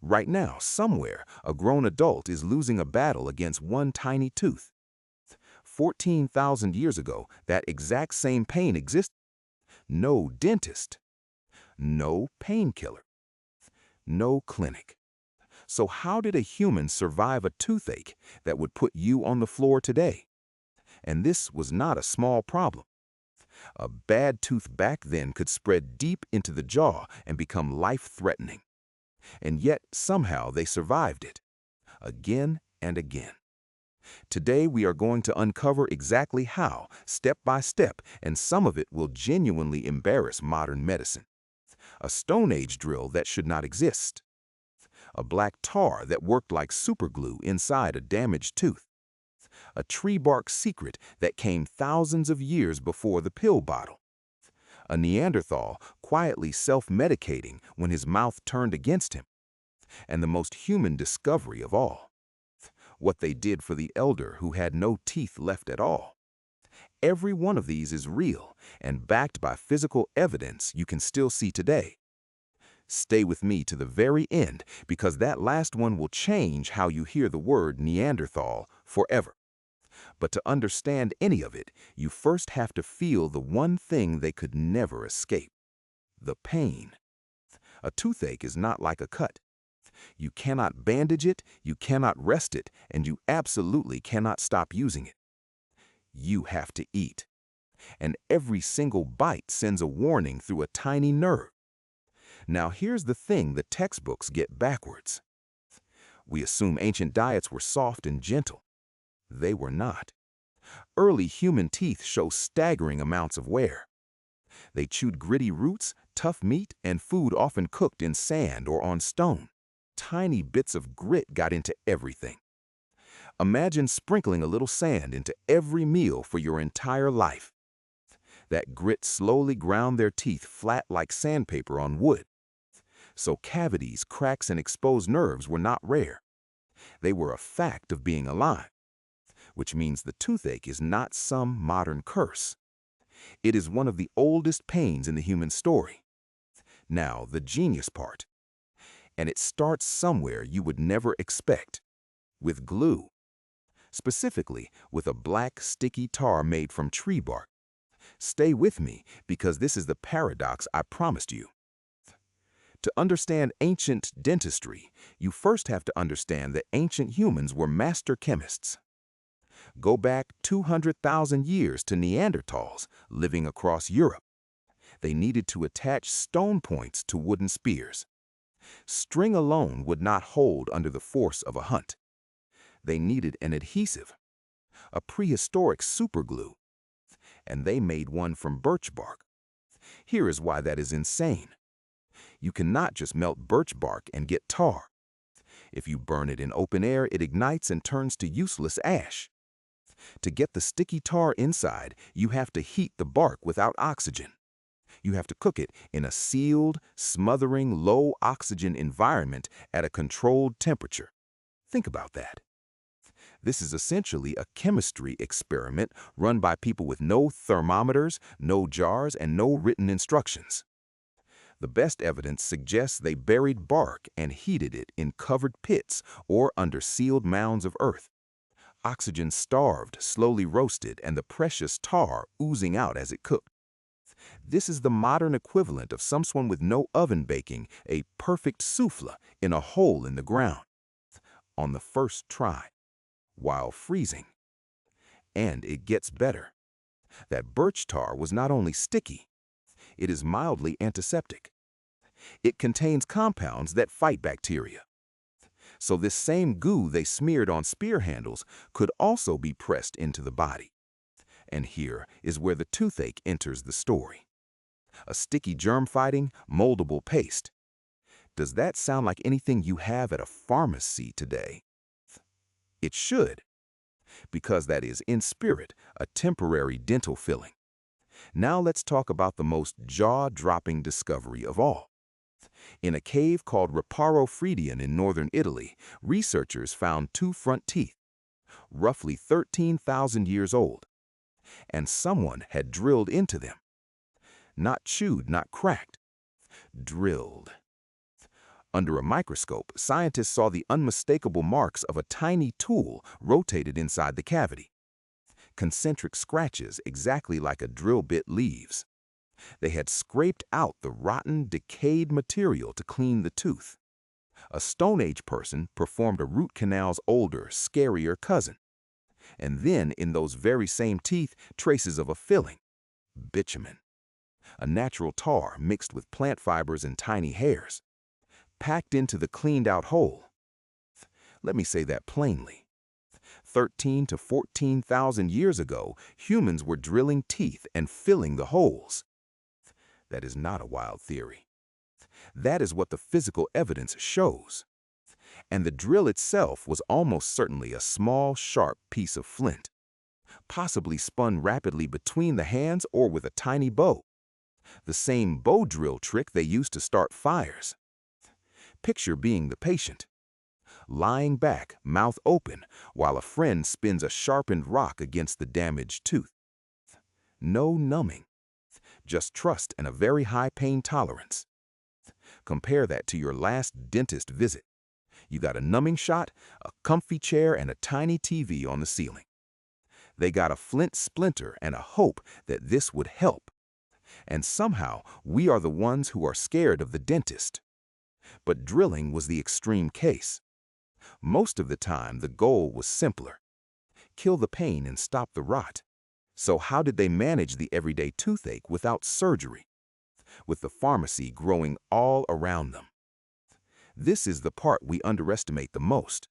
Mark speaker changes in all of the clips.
Speaker 1: Right now, somewhere, a grown adult is losing a battle against one tiny tooth. 14,000 years ago, that exact same pain existed. No dentist, no painkiller, no clinic. So how did a human survive a toothache that would put you on the floor today? And this was not a small problem. A bad tooth back then could spread deep into the jaw and become life-threatening. And yet, somehow, they survived it, again and again. Today, we are going to uncover exactly how, step by step, and some of it will genuinely embarrass modern medicine. A Stone Age drill that should not exist. A black tar that worked like superglue inside a damaged tooth. A tree bark secret that came thousands of years before the pill bottle. A Neanderthal quietly self-medicating when his mouth turned against him. And the most human discovery of all, what they did for the elder who had no teeth left at all. Every one of these is real and backed by physical evidence you can still see today. Stay with me to the very end, because that last one will change how you hear the word Neanderthal forever. But to understand any of it, you first have to feel the one thing they could never escape: the pain. A toothache is not like a cut. You cannot bandage it, you cannot rest it, and you absolutely cannot stop using it. You have to eat. And every single bite sends a warning through a tiny nerve. Now here's the thing the textbooks get backwards. We assume ancient diets were soft and gentle. They were not. Early human teeth show staggering amounts of wear. They chewed gritty roots, tough meat, and food often cooked in sand or on stone. Tiny bits of grit got into everything. Imagine sprinkling a little sand into every meal for your entire life. That grit slowly ground their teeth flat like sandpaper on wood. So cavities, cracks, and exposed nerves were not rare. They were a fact of being alive, which means the toothache is not some modern curse. It is one of the oldest pains in the human story. Now, the genius part. And it starts somewhere you would never expect, with glue. Specifically, with a black, sticky tar made from tree bark. Stay with me, because this is the paradox I promised you. To understand ancient dentistry, you first have to understand that ancient humans were master chemists. Go back 200,000 years to Neanderthals living across Europe. They needed to attach stone points to wooden spears. String alone would not hold under the force of a hunt. They needed an adhesive, a prehistoric superglue, and they made one from birch bark. Here is why that is insane. You cannot just melt birch bark and get tar. If you burn it in open air, it ignites and turns to useless ash. To get the sticky tar inside, you have to heat the bark without oxygen. You have to cook it in a sealed, smothering, low-oxygen environment at a controlled temperature. Think about that. This is essentially a chemistry experiment run by people with no thermometers, no jars, and no written instructions. The best evidence suggests they buried bark and heated it in covered pits or under sealed mounds of earth. Oxygen starved, slowly roasted, and the precious tar oozing out as it cooked. This is the modern equivalent of someone with no oven baking a perfect souffle in a hole in the ground, on the first try, while freezing. And it gets better. That birch tar was not only sticky, it is mildly antiseptic. It contains compounds that fight bacteria. So this same goo they smeared on spear handles could also be pressed into the body. And here is where the toothache enters the story. A sticky germ-fighting, moldable paste. Does that sound like anything you have at a pharmacy today? It should, because that is, in spirit, a temporary dental filling. Now let's talk about the most jaw-dropping discovery of all. In a cave called Reparo Fredian in northern Italy, researchers found two front teeth, roughly 13,000 years old, and someone had drilled into them. Not chewed, not cracked, drilled. Under a microscope, scientists saw the unmistakable marks of a tiny tool rotated inside the cavity. Concentric scratches exactly like a drill bit leaves. They had scraped out the rotten, decayed material to clean the tooth. A Stone Age person performed a root canal's older, scarier cousin. And then, in those very same teeth, traces of a filling, bitumen, a natural tar mixed with plant fibers and tiny hairs, packed into the cleaned-out hole. Let me say that plainly. 13 to 14,000 years ago, humans were drilling teeth and filling the holes. That is not a wild theory. That is what the physical evidence shows. And the drill itself was almost certainly a small, sharp piece of flint, possibly spun rapidly between the hands or with a tiny bow. The same bow drill trick they used to start fires. Picture being the patient, lying back, mouth open, while a friend spins a sharpened rock against the damaged tooth. No numbing, just trust and a very high pain tolerance. Compare that to your last dentist visit. You got a numbing shot, a comfy chair, and a tiny TV on the ceiling. They got a flint splinter and a hope that this would help. And somehow, we are the ones who are scared of the dentist. But drilling was the extreme case. Most of the time, the goal was simpler. Kill the pain and stop the rot. So how did they manage the everyday toothache without surgery? With the pharmacy growing all around them. This is the part we underestimate the most.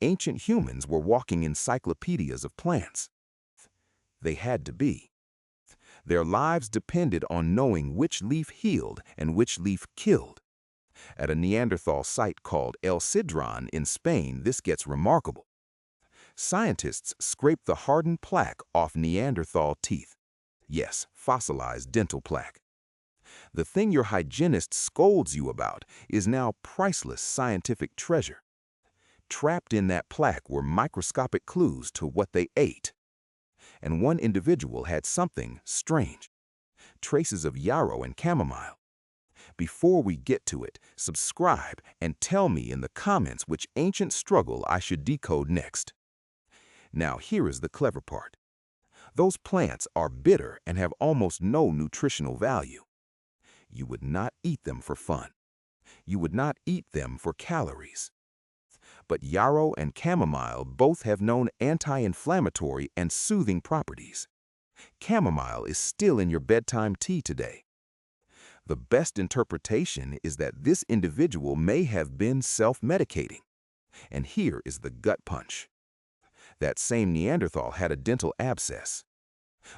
Speaker 1: Ancient humans were walking encyclopedias of plants. They had to be. Their lives depended on knowing which leaf healed and which leaf killed. At a Neanderthal site called El Sidrón in Spain, this gets remarkable. Scientists scraped the hardened plaque off Neanderthal teeth. Yes, fossilized dental plaque. The thing your hygienist scolds you about is now priceless scientific treasure. Trapped in that plaque were microscopic clues to what they ate. And one individual had something strange. Traces of yarrow and chamomile. Before we get to it, subscribe and tell me in the comments which ancient struggle I should decode next. Now here is the clever part. Those plants are bitter and have almost no nutritional value. You would not eat them for fun. You would not eat them for calories. But yarrow and chamomile both have known anti-inflammatory and soothing properties. Chamomile is still in your bedtime tea today. The best interpretation is that this individual may have been self-medicating. And here is the gut punch. That same Neanderthal had a dental abscess.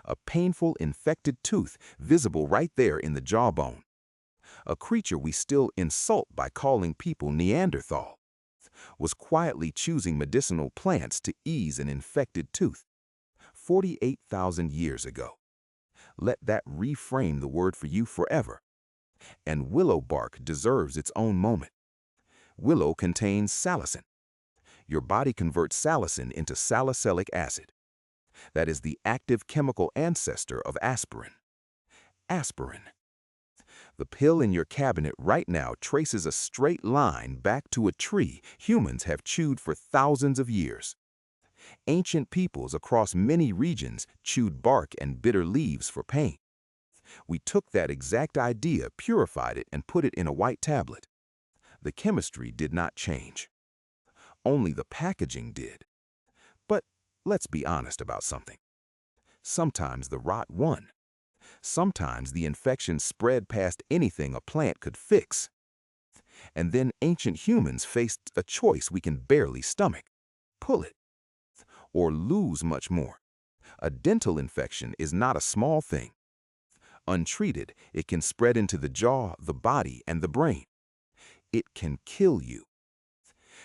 Speaker 1: A painful, infected tooth visible right there in the jawbone. A creature we still insult by calling people Neanderthal was quietly choosing medicinal plants to ease an infected tooth. 48,000 years ago. Let that reframe the word for you forever. And willow bark deserves its own moment. Willow contains salicin. Your body converts salicin into salicylic acid. That is the active chemical ancestor of aspirin. Aspirin. The pill in your cabinet right now traces a straight line back to a tree humans have chewed for thousands of years. Ancient peoples across many regions chewed bark and bitter leaves for pain. We took that exact idea, purified it, and put it in a white tablet. The chemistry did not change. Only the packaging did. But let's be honest about something. Sometimes the rot won. Sometimes the infection spread past anything a plant could fix. And then ancient humans faced a choice we can barely stomach. Pull it. Or lose much more. A dental infection is not a small thing. Untreated, it can spread into the jaw, the body, and the brain. It can kill you.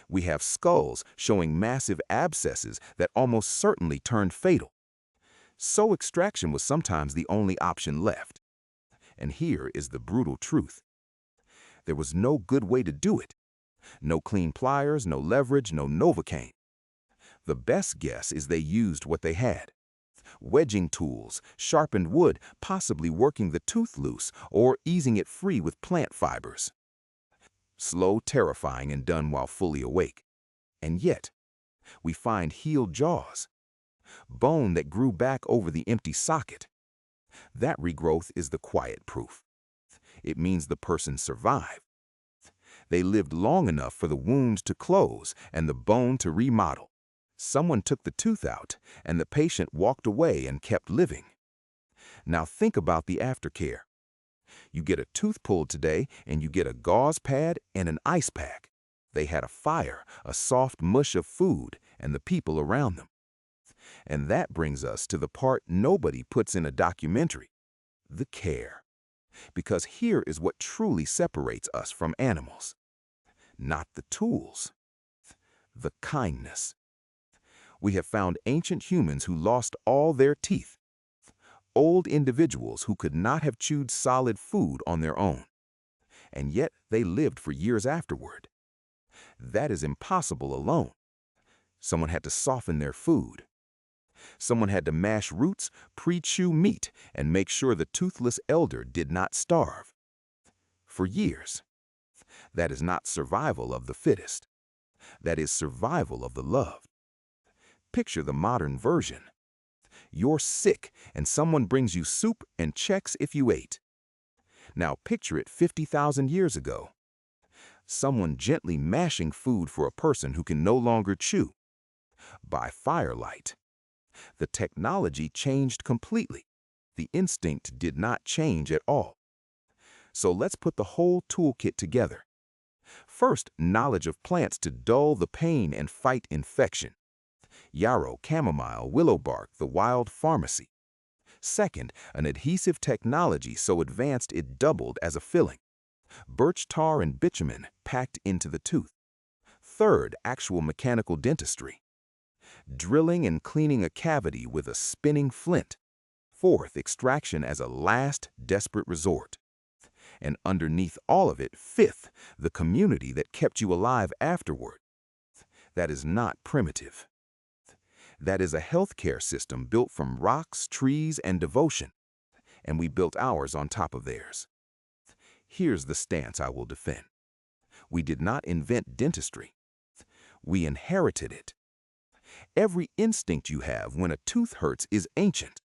Speaker 1: We have skulls showing massive abscesses that almost certainly turned fatal. So extraction was sometimes the only option left. And here is the brutal truth. There was no good way to do it. No clean pliers, no leverage, no Novocaine. The best guess is they used what they had. Wedging tools, sharpened wood, possibly working the tooth loose or easing it free with plant fibers. slow, terrifying, and done while fully awake. And yet, we find healed jaws, bone that grew back over the empty socket. That regrowth is the quiet proof. It means the person survived. They lived long enough for the wound to close and the bone to remodel. Someone took the tooth out, and the patient walked away and kept living. Now think about the aftercare. You get a tooth pulled today, and you get a gauze pad and an ice pack. They had a fire, a soft mush of food, and the people around them. And that brings us to the part nobody puts in a documentary, the care. Because here is what truly separates us from animals. Not the tools, the kindness. We have found ancient humans who lost all their teeth, old individuals who could not have chewed solid food on their own, and yet they lived for years afterward. That is impossible alone. Someone had to soften their food. Someone had to mash roots, pre-chew meat, and make sure the toothless elder did not starve. For years. That is not survival of the fittest. That is survival of the loved. Picture the modern version. You're sick, and someone brings you soup and checks if you ate. Now picture it 50,000 years ago. Someone gently mashing food for a person who can no longer chew. By firelight. The technology changed completely. The instinct did not change at all. So let's put the whole toolkit together. First, knowledge of plants to dull the pain and fight infection. Yarrow, chamomile, willow bark, the wild pharmacy. Second, an adhesive technology so advanced it doubled as a filling. Birch tar and bitumen packed into the tooth. Third, actual mechanical dentistry. Drilling and cleaning a cavity with a spinning flint. Fourth, extraction as a last desperate resort. And underneath all of it, fifth, the community that kept you alive afterward. That is not primitive. That is a healthcare system built from rocks, trees, and devotion. And we built ours on top of theirs. Here's the stance I will defend. We did not invent dentistry. We inherited it. Every instinct you have when a tooth hurts is ancient.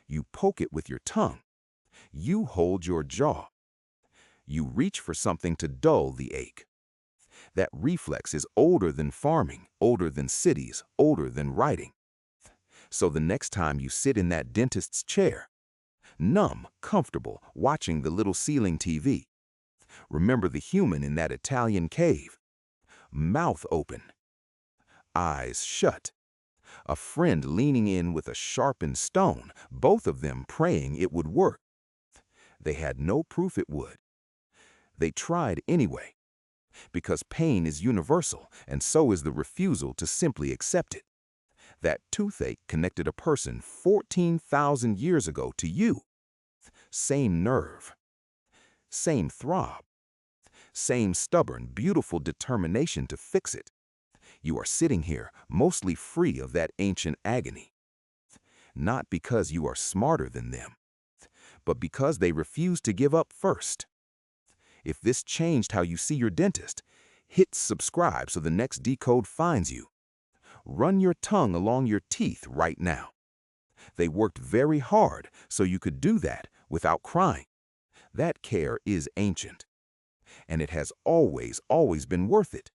Speaker 1: You poke it with your tongue. You hold your jaw. You reach for something to dull the ache. That reflex is older than farming, older than cities, older than writing. So the next time you sit in that dentist's chair, numb, comfortable, watching the little ceiling TV, remember the human in that Italian cave. Mouth open, eyes shut, a friend leaning in with a sharpened stone, both of them praying it would work. They had no proof it would. They tried anyway, because pain is universal, and so is the refusal to simply accept it. That toothache connected a person 14,000 years ago to you. Same nerve, same throb, same stubborn, beautiful determination to fix it. You are sitting here, mostly free of that ancient agony. Not because you are smarter than them, but because they refused to give up first. If this changed how you see your dentist, hit subscribe so the next decode finds you. Run your tongue along your teeth right now. They worked very hard so you could do that without crying. That care is ancient. And it has always been worth it.